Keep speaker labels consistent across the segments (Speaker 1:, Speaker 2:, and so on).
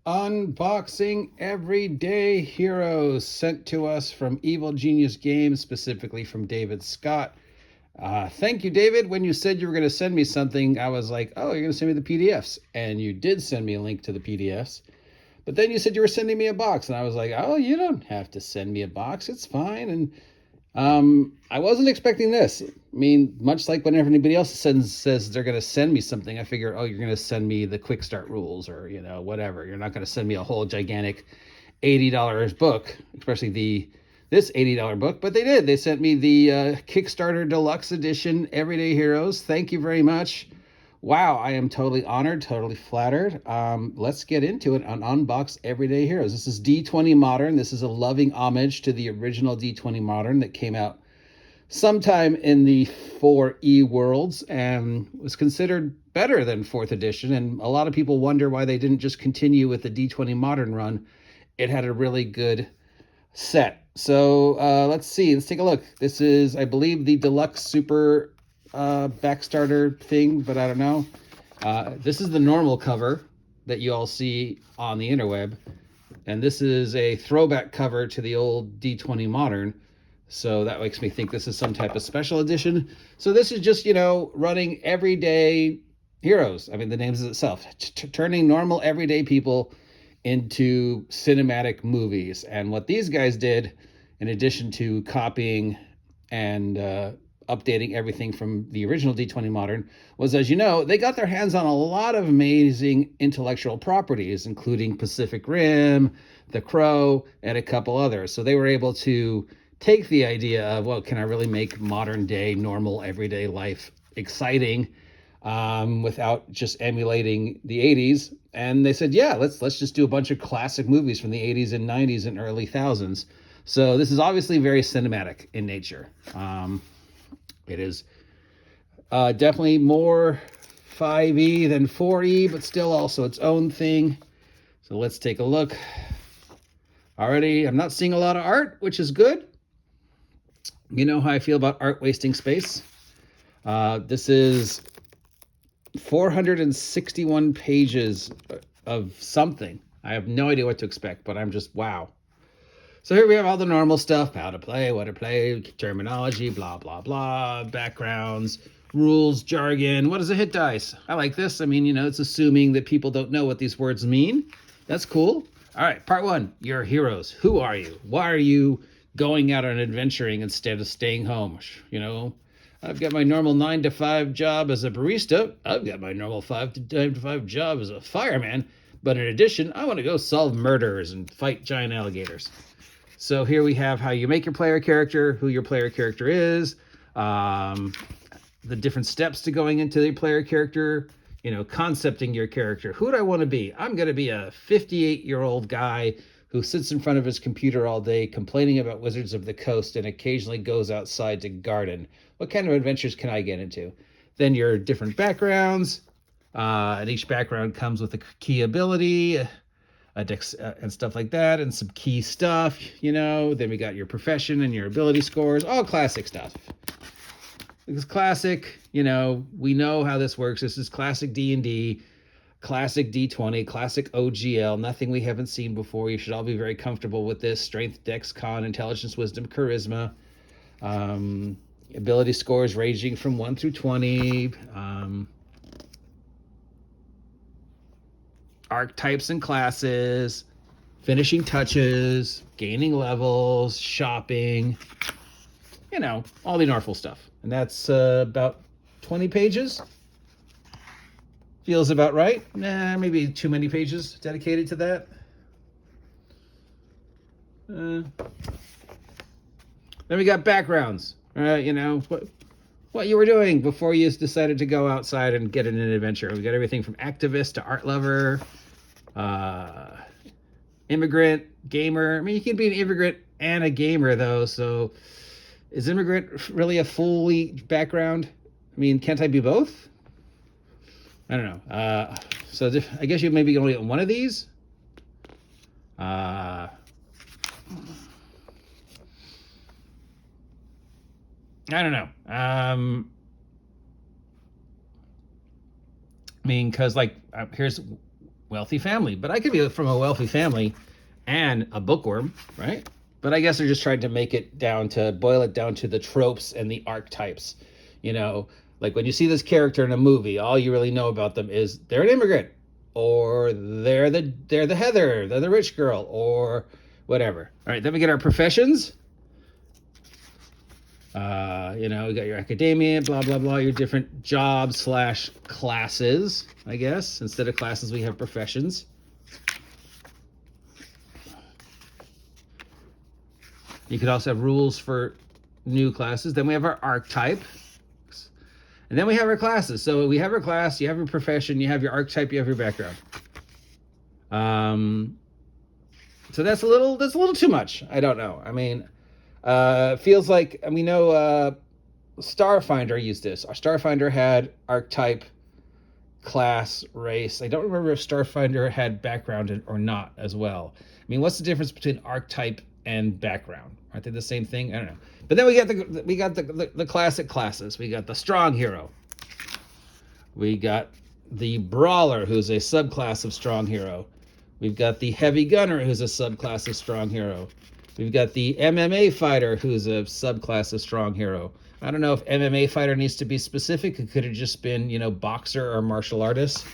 Speaker 1: Unboxing Everyday Heroes sent to us from Evil Genius Games, specifically from David Scott. Thank you, David. When you said you were going to send me something, I was like, oh, you're going to send me the PDFs. And you did send me a link to the PDFs. But then you said you were sending me a box. And I was like, oh, you don't have to send me a box. It's fine. And I wasn't expecting this. I mean, much like whenever anybody else says they're going to send me something, I figure, oh, you're going to send me the quick start rules or, whatever. You're not going to send me a whole gigantic $80 book, especially this $80 book. But they did. They sent me the Kickstarter Deluxe Edition Everyday Heroes. Thank you very much. Wow, I am totally honored, totally flattered. Let's get into it on Unbox Everyday Heroes. This is D20 Modern. This is a loving homage to the original D20 Modern that came out sometime in the 4E worlds and was considered better than 4th edition. And a lot of people wonder why they didn't just continue with the D20 Modern run. It had a really good set. So let's see. Let's take a look. This is, I believe, the Deluxe Super Backstarter thing, but I don't know. This is the normal cover that you all see on the interweb. And this is a throwback cover to the old D20 Modern. So that makes me think this is some type of special edition. So this is just, running everyday heroes. I mean, the name says itself. Turning normal everyday people into cinematic movies. And what these guys did, in addition to copying and updating everything from the original D20 Modern, was, as you know, they got their hands on a lot of amazing intellectual properties, including Pacific Rim, The Crow, and a couple others. So they were able to take the idea of, well, can I really make modern day, normal, everyday life exciting without just emulating the 80s? And they said, yeah, let's just do a bunch of classic movies from the 80s and 90s and early thousands. So this is obviously very cinematic in nature. It is definitely more 5e than 4e, but still also its own thing. So let's take a look. Already, I'm not seeing a lot of art, which is good. You know how I feel about art wasting space. This is 461 pages of something. I have no idea what to expect, but I'm just, wow. So here we have all the normal stuff: how to play, what to play, terminology, blah, blah, blah, backgrounds, rules, jargon. What is a hit dice? I like this. I mean, it's assuming that people don't know what these words mean. That's cool. All right, part 1, your heroes. Who are you? Why are you going out on adventuring instead of staying home? I've got my normal 9-to-5 job as a barista. I've got my normal 9-to-5 job as a fireman. But in addition, I want to go solve murders and fight giant alligators. So here we have how you make your player character, who your player character is, the different steps to going into the player character, concepting your character. Who do I want to be? I'm going to be a 58-year-old guy who sits in front of his computer all day complaining about Wizards of the Coast and occasionally goes outside to garden. What kind of adventures can I get into? Then your different backgrounds, and each background comes with a key ability, and stuff like that, and some key stuff, Then we got your profession and your ability scores, all classic stuff. It's classic, we know how this works. This is classic D&D, classic D20, classic OGL, nothing we haven't seen before. You should all be very comfortable with this. Strength, Dex, Con, Intelligence, Wisdom, Charisma. Ability scores ranging from 1 through 20. Archetypes and classes, finishing touches, gaining levels, shopping, all the normal stuff. And that's about 20 pages. Feels about right. Maybe too many pages dedicated to that. Then we got backgrounds. What you were doing before you decided to go outside and get in an adventure. We got everything from activist to art lover, immigrant, gamer. I mean, you can be an immigrant and a gamer, though. So is immigrant really a fully background? I mean, can't I be both? I don't know. So I guess you maybe only get one of these. I don't know. I mean, because here's wealthy family. But I could be from a wealthy family and a bookworm, right? But I guess they're just trying to boil it down to the tropes and the archetypes. You know, like when you see this character in a movie, all you really know about them is they're an immigrant, or they're the Heather, they're the rich girl, or whatever. All right, then we get our professions. You know, you got your academia, blah, blah, blah, your different jobs / classes, I guess. Instead of classes, we have professions. You could also have rules for new classes. Then we have our archetype. And then we have our classes. So we have our class, you have your profession, you have your archetype, you have your background. So that's a little too much. I don't know. I mean, feels like, we know Starfinder used this. Our Starfinder had archetype, class, race. I don't remember if Starfinder had background or not as well. I mean, what's the difference between archetype and background? Aren't they the same thing? I don't know. But then we got the classic classes. We got the strong hero. We got the brawler, who's a subclass of strong hero. We've got the heavy gunner, who's a subclass of strong hero. We've got the MMA fighter, who's a subclass of strong hero. I don't know if MMA fighter needs to be specific. It could have just been, boxer or martial artist.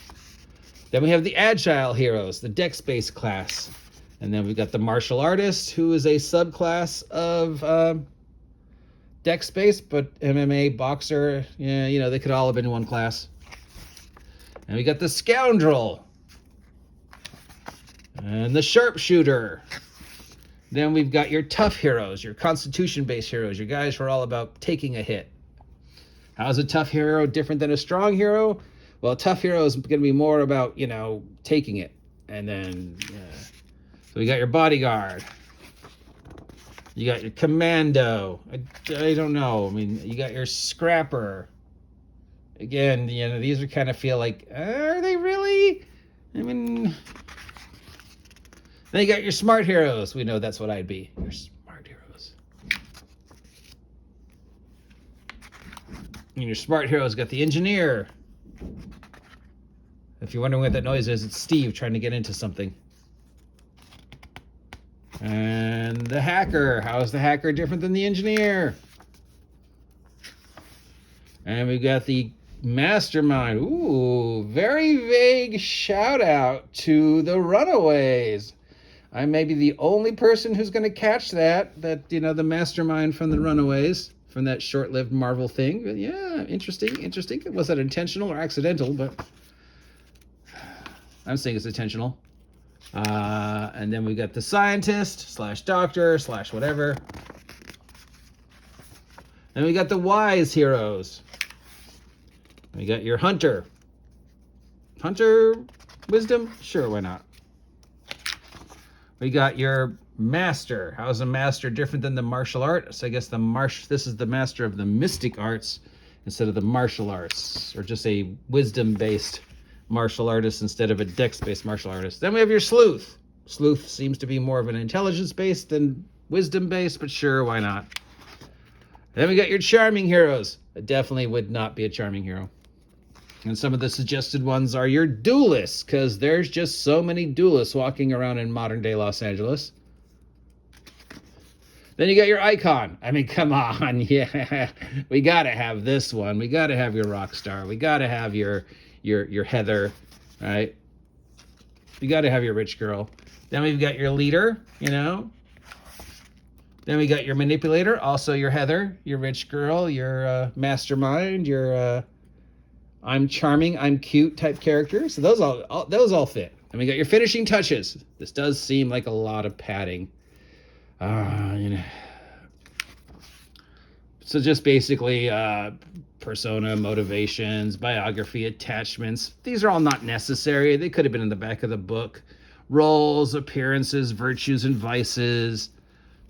Speaker 1: Then we have the agile heroes, the dex-based class. And then we've got the martial artist, who is a subclass of dex-based, but MMA, boxer, they could all have been in one class. And we got the scoundrel. And the sharpshooter. Then we've got your tough heroes, your constitution-based heroes, your guys who are all about taking a hit. How is a tough hero different than a strong hero? Well, a tough hero is going to be more about, taking it. And then, so we got your bodyguard. You got your commando. I don't know. I mean, you got your scrapper. Again, these are kind of feel like, are they really? I mean... Then you got your smart heroes. We know that's what I'd be. Your smart heroes. And your smart heroes got the engineer. If you're wondering what that noise is, it's Steve trying to get into something. And the hacker. How is the hacker different than the engineer? And we've got the mastermind. Ooh, very vague shout out to the Runaways. I may be the only person who's going to catch that, the mastermind from the Runaways, from that short-lived Marvel thing. But yeah, interesting. Was that intentional or accidental? But I'm saying it's intentional. And then we got the scientist / doctor / whatever. And we got the wise heroes. We got your hunter. Hunter wisdom? Sure, why not? We got your master. How is a master different than the martial art? So I guess this is the master of the mystic arts instead of the martial arts, or just a wisdom-based martial artist instead of a dex-based martial artist. Then we have your sleuth. Sleuth seems to be more of an intelligence-based than wisdom-based, but sure, why not? Then we got your charming heroes. I definitely would not be a charming hero. And some of the suggested ones are your duelists, because there's just so many duelists walking around in modern-day Los Angeles. Then you got your icon. I mean, come on, yeah. We got to have this one. We got to have your rock star. We got to have your Heather, right? We got to have your rich girl. Then we've got your leader, Then we got your manipulator, also your Heather, your rich girl, your mastermind, your... I'm charming, I'm cute type characters. So those all fit. And we got your finishing touches. This does seem like a lot of padding. So just basically persona, motivations, biography, attachments. These are all not necessary. They could have been in the back of the book. Roles, appearances, virtues and vices,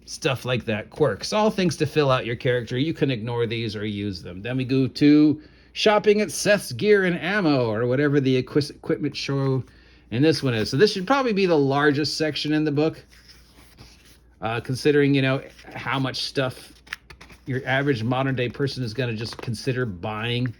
Speaker 1: stuff like that. Quirks, all things to fill out your character. You can ignore these or use them. Then we go to shopping at Seth's Gear and Ammo, or whatever the equipment show in this one is. So this should probably be the largest section in the book, considering, how much stuff your average modern day person is going to just consider buying,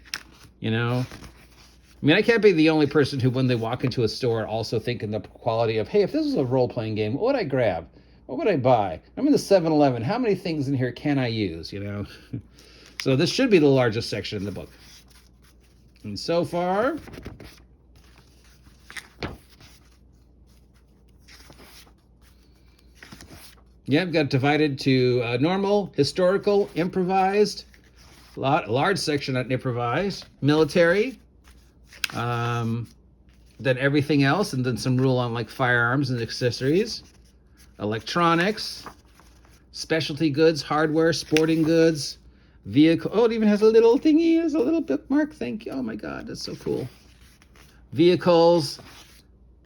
Speaker 1: I mean, I can't be the only person who, when they walk into a store, also thinking the quality of, hey, if this was a role-playing game, what would I grab? What would I buy? I'm in the 7-Eleven. How many things in here can I use, you know? So this should be the largest section in the book. And so far, yeah, I've got it divided to normal, historical, improvised, large section on improvised, military, then everything else, and then some rule on like firearms and accessories, electronics, specialty goods, hardware, sporting goods, vehicle. Oh, it even has a little thingy, has a little bookmark. Thank you. Oh my God, that's so cool. Vehicles.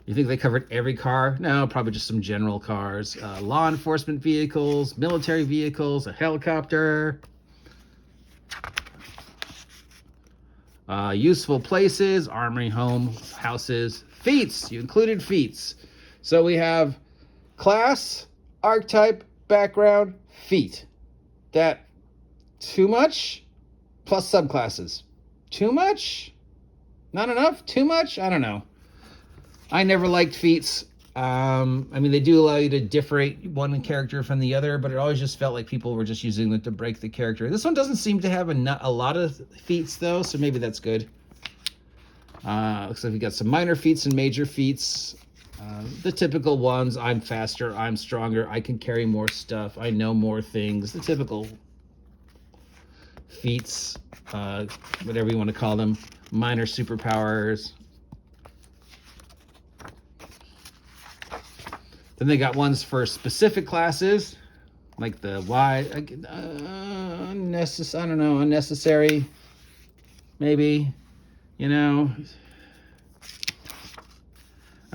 Speaker 1: You think they covered every car? No, probably just some general cars. Law enforcement vehicles, military vehicles, a helicopter. Useful places, armory, home, houses, feats. You included feats. So we have class, archetype, background, feat. That too much? Plus subclasses. Too much? Not enough? Too much? I don't know. I never liked feats. I mean, they do allow you to differentiate one character from the other, but it always just felt like people were just using them to break the character. This one doesn't seem to have a lot of feats, though, so maybe that's good. Looks like we got some minor feats and major feats. The typical ones: I'm faster, I'm stronger, I can carry more stuff, I know more things. The typical feats, whatever you want to call them. Minor superpowers. Then they got ones for specific classes, like the unnecessary, maybe, you know.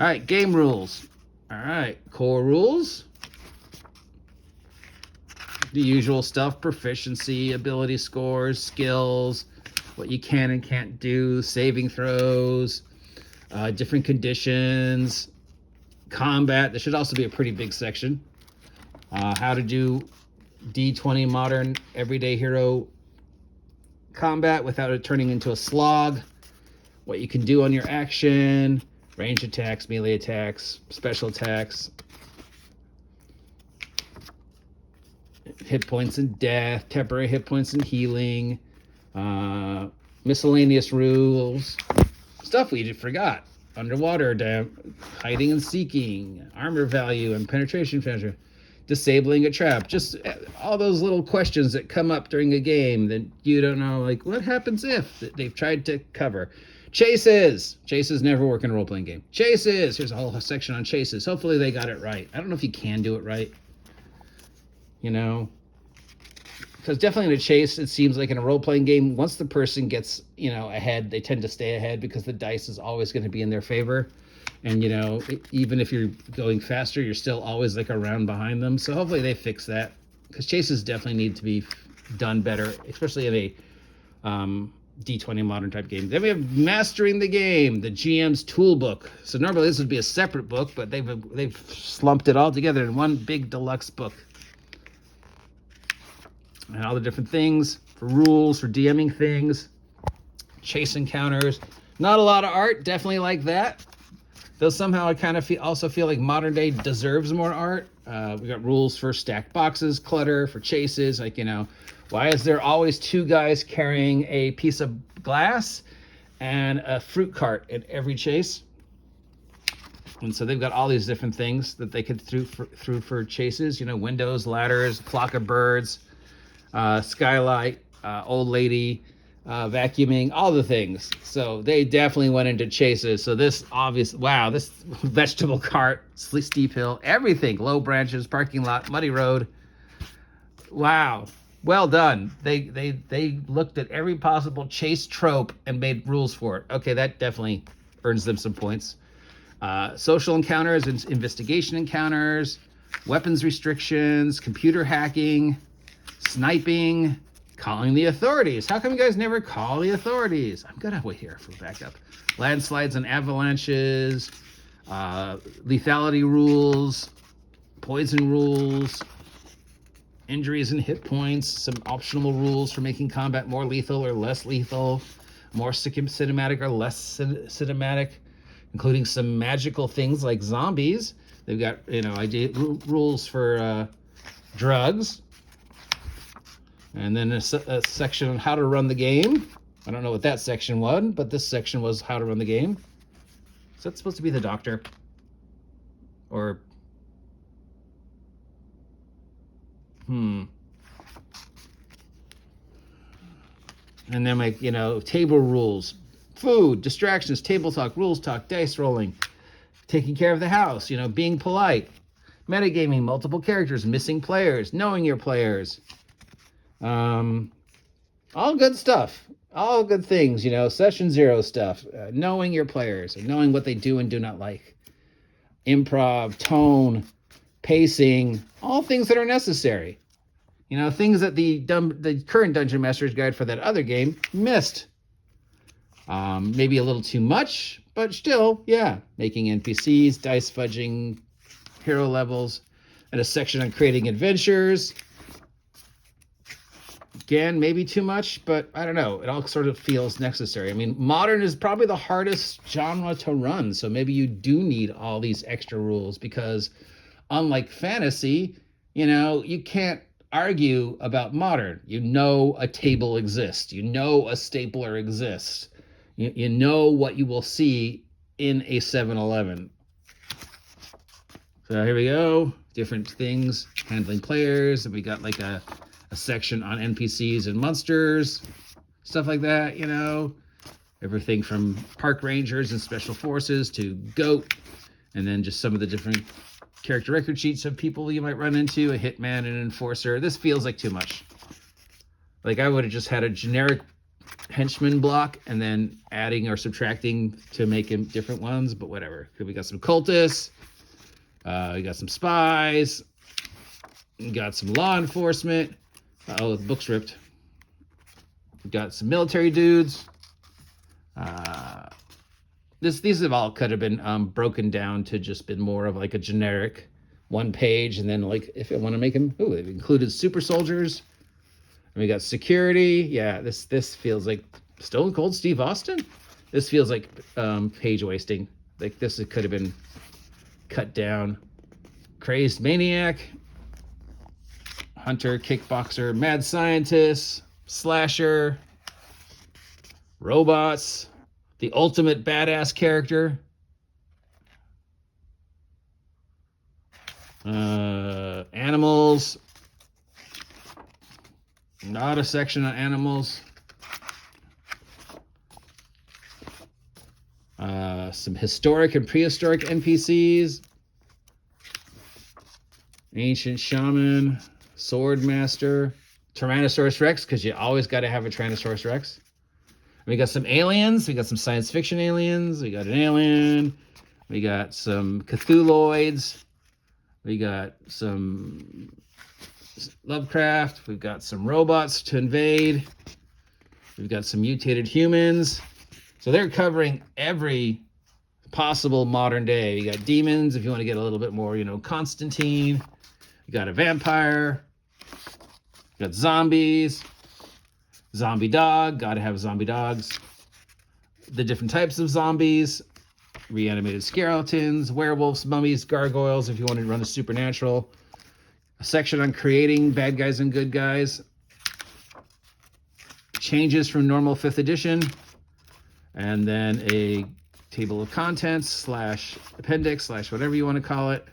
Speaker 1: All right, game rules. All right, core rules. The usual stuff: proficiency, ability scores, skills, what you can and can't do, saving throws, different conditions, combat. There should also be a pretty big section. How to do D20 modern everyday hero combat without it turning into a slog. What you can do on your action. Range attacks, melee attacks, special attacks. Hit points and death. Temporary hit points and healing. Miscellaneous rules. Stuff we just forgot. Underwater, hiding and seeking, armor value and penetration factor, disabling a trap. Just all those little questions that come up during a game that you don't know, like, what happens if, that they've tried to cover. Chases. Chases never work in a role-playing game. Chases. Here's a whole section on chases. Hopefully they got it right. I don't know if you can do it right. You know? Because definitely in a chase, it seems like in a role-playing game, once the person gets, you know, ahead, they tend to stay ahead because the dice is always going to be in their favor. And, you know, even if you're going faster, you're still always like a round behind them. So hopefully they fix that, because chases definitely need to be done better, especially in a D20 modern type game. Then we have Mastering the Game, the GM's Toolbook. So normally this would be a separate book, but they've slumped it all together in one big deluxe book. And all the different things for rules, for DMing things, chase encounters. Not a lot of art, definitely like that. Though somehow I kind of also feel like modern day deserves more art. We got rules for stacked boxes, clutter, for chases. Like, you know, why is there always two guys carrying a piece of glass and a fruit cart in every chase? And so they've got all these different things that they could through for chases. You know, windows, ladders, flock of birds. Skylight, old lady, vacuuming, all the things. So they definitely went into chases. So this this vegetable cart, steep hill, everything, low branches, parking lot, muddy road. Wow, well done. They looked at every possible chase trope and made rules for it. Okay, that definitely earns them some points. Social encounters, investigation encounters, weapons restrictions, computer hacking, sniping, calling the authorities. How come you guys never call the authorities? I'm gonna wait here for backup. Landslides and avalanches, lethality rules, poison rules, injuries and hit points, some optional rules for making combat more lethal or less lethal, more cinematic or less cinematic, including some magical things like zombies. They've got, rules for drugs. And then a section on how to run the game. I don't know what that section was, but this section was how to run the game. Is that supposed to be the doctor? Or... And then, like, table rules, food, distractions, table talk, rules talk, dice rolling, taking care of the house, being polite, metagaming, multiple characters, missing players, knowing your players. All good stuff, all good things, session 0 stuff, knowing your players, and knowing what they do and do not like, improv, tone, pacing, all things that are necessary. Things that the current Dungeon Master's Guide for that other game missed. Maybe a little too much, but still, yeah. Making NPCs, dice fudging, hero levels, and a section on creating adventures. Again, maybe too much, but I don't know. It all sort of feels necessary. I mean, modern is probably the hardest genre to run, so maybe you do need all these extra rules because unlike fantasy, you can't argue about modern. A table exists. A stapler exists. You know what you will see in a 7-Eleven. So here we go. Different things, handling players. And we got like a section on NPCs and monsters, stuff like that, Everything from park rangers and special forces to GOAT, and then just some of the different character record sheets of people you might run into, a hitman and an enforcer. This feels like too much. Like I would have just had a generic henchman block and then adding or subtracting to make him different ones, but whatever. We got some cultists, we got some spies, we got some law enforcement. Oh, the book's ripped. We got some military dudes. These have all could have been broken down to just been more of like a generic one page, and then like if I want to make them, they've included super soldiers. And we got security. Yeah, this feels like Stone Cold Steve Austin. This feels like page wasting. Like this could have been cut down. Crazed maniac, hunter, kickboxer, mad scientist, slasher, robots, the ultimate badass character, animals, not a section on animals, some historic and prehistoric NPCs, ancient shaman, sword master, Tyrannosaurus Rex, because you always got to have a Tyrannosaurus Rex. We got some aliens. We got some science fiction aliens. We got an alien. We got some Cthulhuoids. We got some Lovecraft. We've got some robots to invade. We've got some mutated humans. So they're covering every possible modern day. You got demons, if you want to get a little bit more, Constantine. You got a vampire. You got zombies. Zombie dog, gotta have zombie dogs. The different types of zombies, reanimated skeletons, werewolves, mummies, gargoyles, if you want to run a supernatural. A section on creating bad guys and good guys. Changes from normal 5th edition. And then a table of contents / appendix / whatever you want to call it.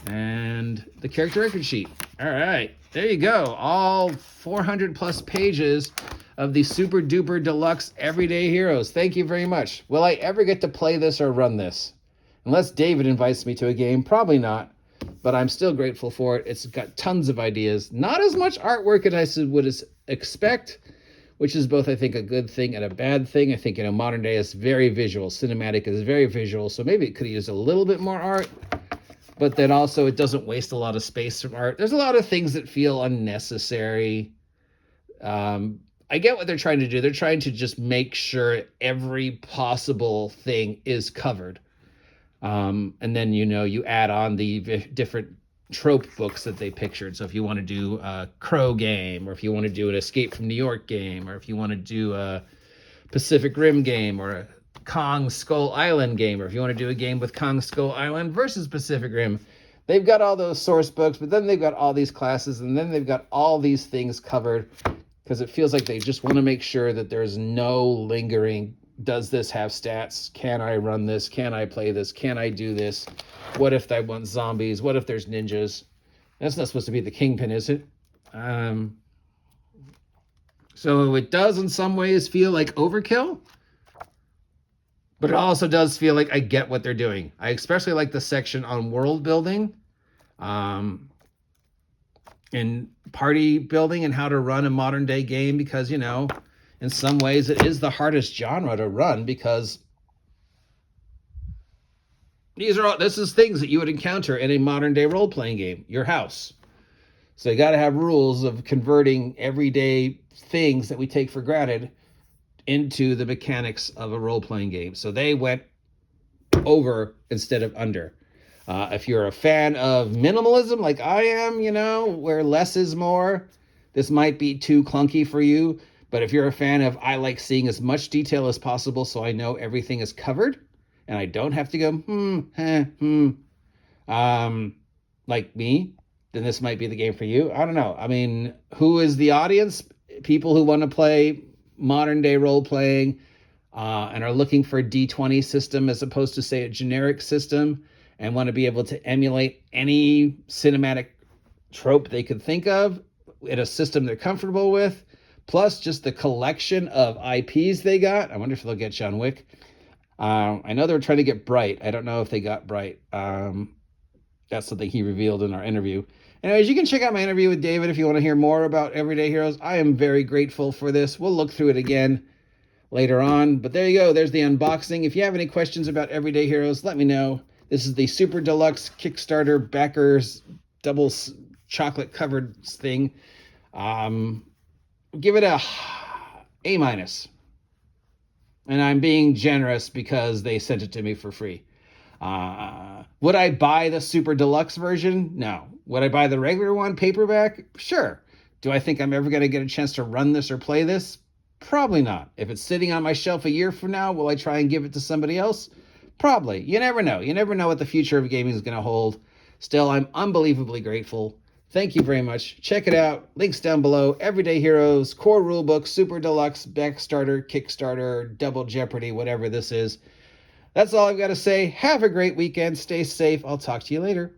Speaker 1: And the character record sheet. All right, there you go. All 400 plus pages of the super duper deluxe everyday heroes. Thank you very much. Will I ever get to play this or run this? Unless David invites me to a game, probably not, but I'm still grateful for it. It's got tons of ideas. Not as much artwork as I would expect, which is both, I think, a good thing and a bad thing. I think, modern day is very visual. Cinematic is very visual, so maybe it could have used a little bit more art. But then also it doesn't waste a lot of space from art. There's a lot of things that feel unnecessary. I get what they're trying to do. They're trying to just make sure every possible thing is covered. And then, you add on the different trope books that they pictured. So if you want to do a Crow game, or if you want to do an Escape from New York game, or if you want to do a Pacific Rim game or a Kong Skull Island game, or if you want to do a game with Kong Skull Island versus Pacific Rim, they've got all those source books, but then they've got all these classes, and then they've got all these things covered, because it feels like they just want to make sure that there's no lingering, does this have stats? Can I run this? Can I play this? Can I do this? What if I want zombies? What if there's ninjas? That's not supposed to be the kingpin, is it? So it does in some ways feel like overkill, but it also does feel like I get what they're doing. I especially like the section on world building, and party building and how to run a modern day game, because, you know, in some ways it is the hardest genre to run, because this is things that you would encounter in a modern day role-playing game, your house. So you got to have rules of converting everyday things that we take for granted into the mechanics of a role-playing game. So they went over instead of under. If you're a fan of minimalism like I am, you know, where less is more, this might be too clunky for you. But if you're a fan of, I like seeing as much detail as possible so I know everything is covered and I don't have to go, like me, then this might be the game for you. I don't know. I mean, who is the audience? People who want to play modern day role playing and are looking for a D20 system as opposed to, say, a generic system, and want to be able to emulate any cinematic trope they could think of in a system they're comfortable with, plus just the collection of IPs they got. I wonder if they'll get John Wick. I know they were trying to get Bright. I don't know if they got Bright. That's something he revealed in our interview. Anyways, you can check out my interview with David if you want to hear more about Everyday Heroes. I am very grateful for this. We'll look through it again later on. But there you go. There's the unboxing. If you have any questions about Everyday Heroes, let me know. This is the Super Deluxe Kickstarter backers double chocolate covered thing. Give it a A-. And I'm being generous because they sent it to me for free. Would I buy the Super Deluxe version? No. Would I buy the regular one, paperback? Sure. Do I think I'm ever going to get a chance to run this or play this? Probably not. If it's sitting on my shelf a year from now, will I try and give it to somebody else? Probably. You never know. You never know what the future of gaming is going to hold. Still, I'm unbelievably grateful. Thank you very much. Check it out. Links down below. Everyday Heroes, Core Rulebook, Super Deluxe, Backstarter, Kickstarter, Double Jeopardy, whatever this is. That's all I've got to say. Have a great weekend. Stay safe. I'll talk to you later.